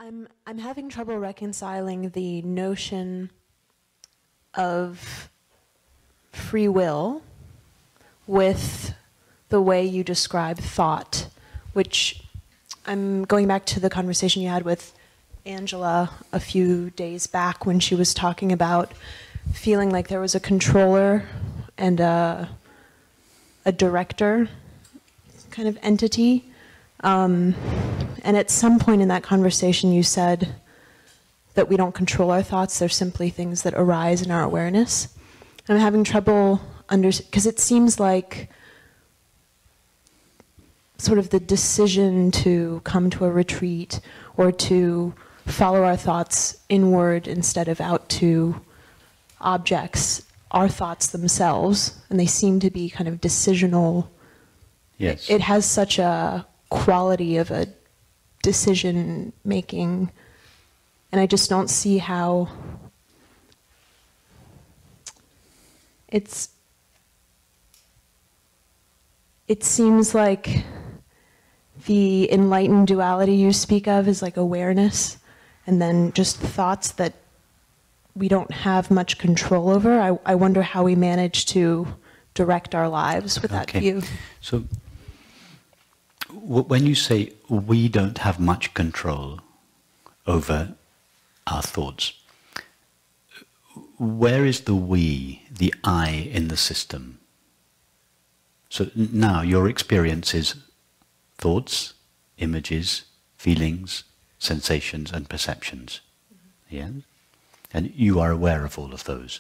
I'm having trouble reconciling the notion of free will with the way you describe thought, which I'm going back to the conversation you had with Angela a few days back when she was talking about feeling like there was a controller and a director kind of entity. And at some point in that conversation you said that we don't control our thoughts, they're simply things that arise in our awareness. I'm having trouble because it seems like sort of the decision to come to a retreat or to follow our thoughts inward instead of out to objects, our thoughts themselves, and they seem to be kind of decisional. Yes. It has such a quality of a decision making, and I just don't see how it seems like the enlightened duality you speak of is like awareness, and then just thoughts that we don't have much control over. I wonder how we manage to direct our lives with that view. So when you say we don't have much control over our thoughts, where is the we, the I in the system? So now your experience is thoughts, images, feelings, sensations and perceptions. Yeah? And you are aware of all of those.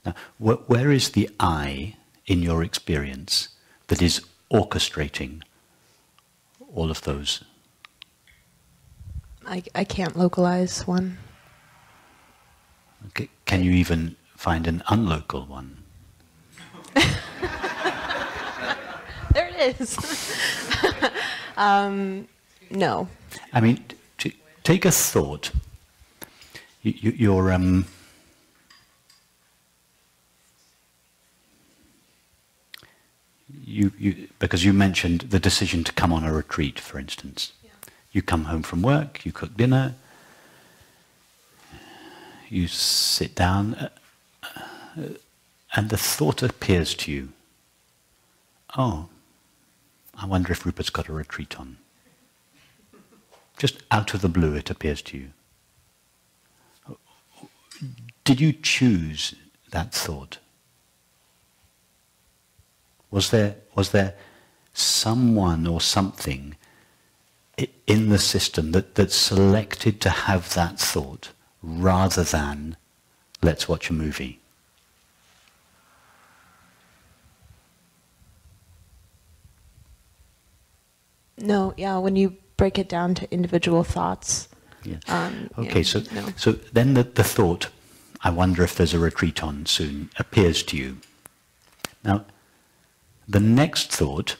Now, where is the I in your experience that is orchestrating all of those? I can't localize one. Okay. Can you even find an unlocal one? There it is. No. I mean, take a thought. Because you mentioned the decision to come on a retreat, for instance. Yeah. You come home from work, you cook dinner, you sit down, and the thought appears to you, oh, I wonder if Rupert's got a retreat on. Just out of the blue it appears to you. Did you choose that thought? Was there someone or something in the system that selected to have that thought rather than let's watch a movie? No, yeah, when you break it down to individual thoughts. Yeah. Okay, yeah, so, no. So then the thought, I wonder if there's a retreat on soon, appears to you. Now, the next thought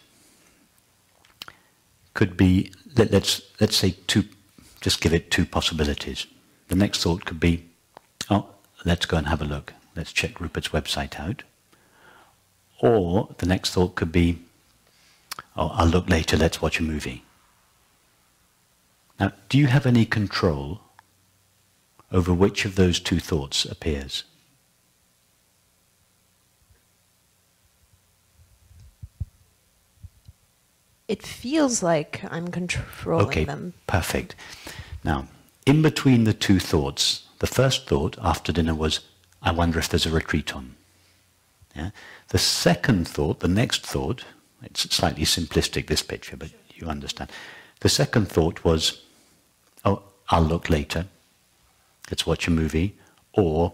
could be, let's say just give it two possibilities. The next thought could be, oh, let's go and have a look. Let's check Rupert's website out. Or the next thought could be, oh, I'll look later, let's watch a movie. Now, do you have any control over which of those two thoughts appears? It feels like I'm controlling them. Okay, perfect. Now, in between the two thoughts, the first thought after dinner was, I wonder if there's a retreat on. Yeah? The second thought, the next thought, it's slightly simplistic, this picture, but you understand. The second thought was, oh, I'll look later, let's watch a movie, or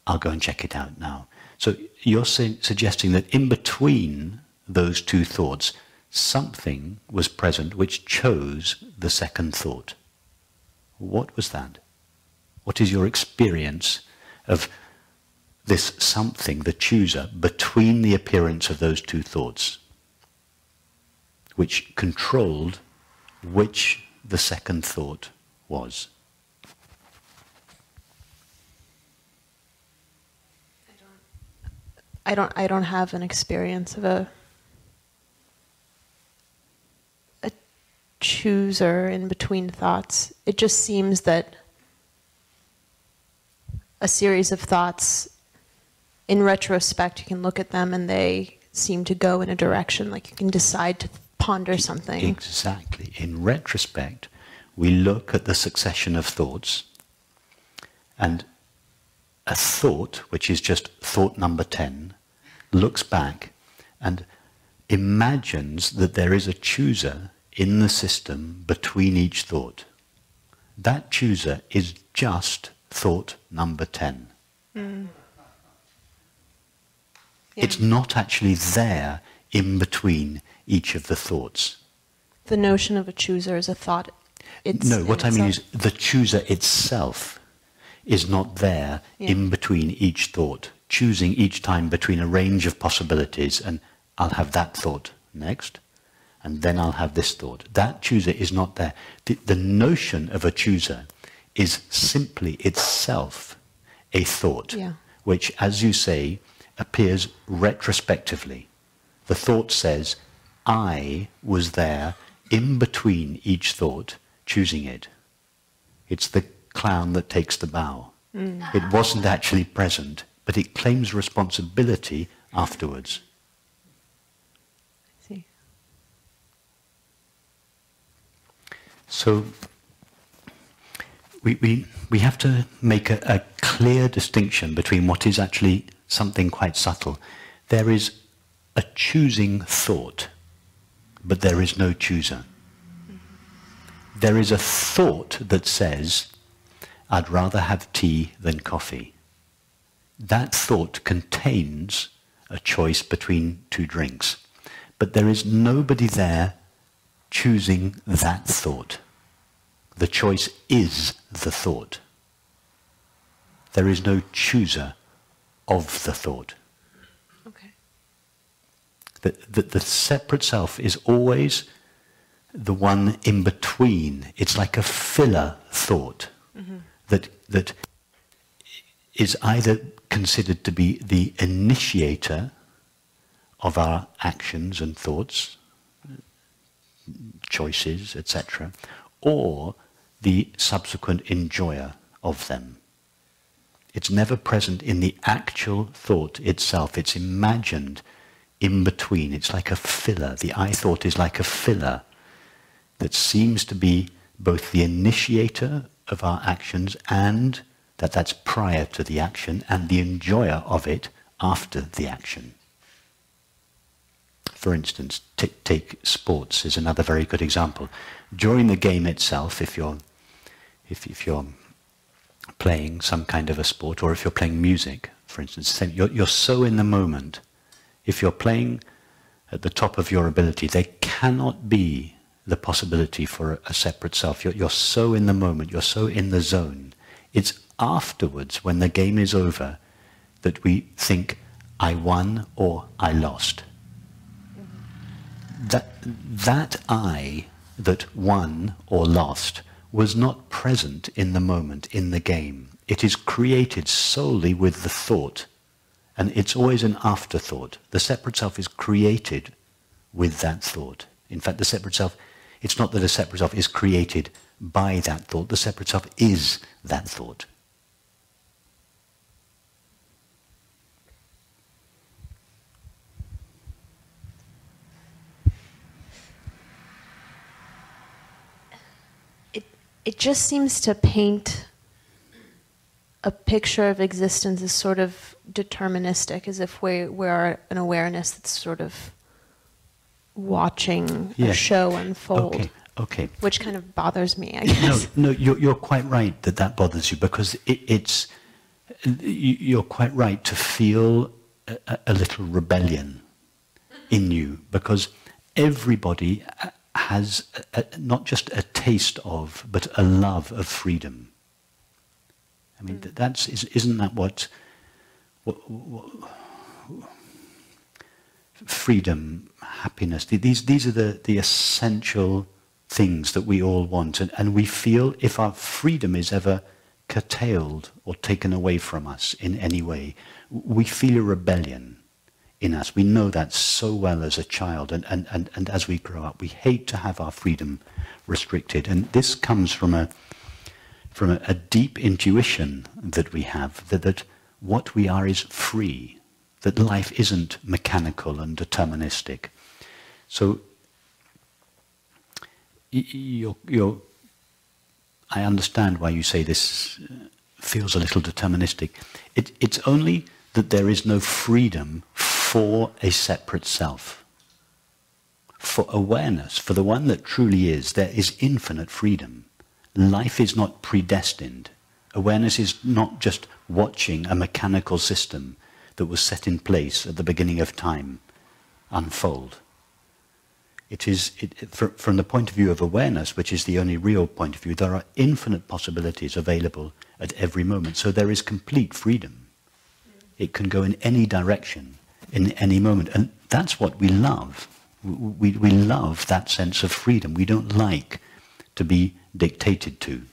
I'll go and check it out now. So you're suggesting that in between those two thoughts, something was present which chose the second thought. What was that? What is your experience of this something, the chooser, between the appearance of those two thoughts, which controlled which the second thought was? I don't have an experience of chooser in between thoughts. It just seems that a series of thoughts, in retrospect, you can look at them and they seem to go in a direction, like you can decide to ponder something. Exactly. In retrospect, we look at the succession of thoughts, and a thought, which is just thought number 10, looks back and imagines that there is a chooser in the system between each thought. That chooser is just thought number 10. Yeah. It's not actually there in between each of the thoughts. The notion of a chooser is a thought. No, what I mean is the chooser itself is not there in between each thought, choosing each time between a range of possibilities, and I'll have that thought next, and then I'll have this thought. That chooser is not there. The notion of a chooser is simply itself a thought, which, as you say, appears retrospectively. The thought says, I was there in between each thought, choosing it. It's the clown that takes the bow. It wasn't actually present, but it claims responsibility afterwards. I see. So we have to make a clear distinction between what is actually something quite subtle. There is a choosing thought, but there is no chooser. There is a thought that says, I'd rather have tea than coffee. That thought contains a choice between two drinks, but there is nobody there choosing that thought. The choice is the thought. There is no chooser of the thought. Okay. The separate self is always the one in between. It's like a filler thought that is either considered to be the initiator of our actions and thoughts, choices, etc., or the subsequent enjoyer of them. It's never present in the actual thought itself. It's imagined in between. It's like a filler. The I thought is like a filler that seems to be both the initiator of our actions, and that's prior to the action, and the enjoyer of it after the action. For instance, take sports is another very good example. During the game itself, if you're playing some kind of a sport, or if you're playing music, for instance, you're so in the moment. If you're playing at the top of your ability, there cannot be the possibility for a separate self. You're so in the moment, you're so in the zone. It's afterwards, when the game is over, that we think, I won or I lost. That I that won or lost was not present in the moment, in the game. It is created solely with the thought, and it's always an afterthought. The separate self is created with that thought. In fact, the separate self, it's not that a separate self is created by that thought. The separate self is that thought. It just seems to paint a picture of existence as sort of deterministic, as if we are an awareness that's sort of watching a show unfold. Okay. Which kind of bothers me, I guess. No, you're quite right that bothers you, because you're quite right to feel a little rebellion in you, because everybody has not just a taste of, but a love of freedom. I mean, isn't that what freedom, happiness, these are the essential things that we all want, and we feel if our freedom is ever curtailed or taken away from us in any way, we feel a rebellion in us. We know that so well as a child, and as we grow up, we hate to have our freedom restricted. And this comes from a deep intuition that we have, that what we are is free, that life isn't mechanical and deterministic. So I understand why you say this feels a little deterministic. It's only that there is no freedom for a separate self. For awareness, for the one that truly is, there is infinite freedom. Life is not predestined. Awareness is not just watching a mechanical system that was set in place at the beginning of time unfold. It is, from the point of view of awareness, which is the only real point of view, there are infinite possibilities available at every moment. So there is complete freedom. It can go in any direction, in any moment. And that's what we love. We love that sense of freedom. We don't like to be dictated to.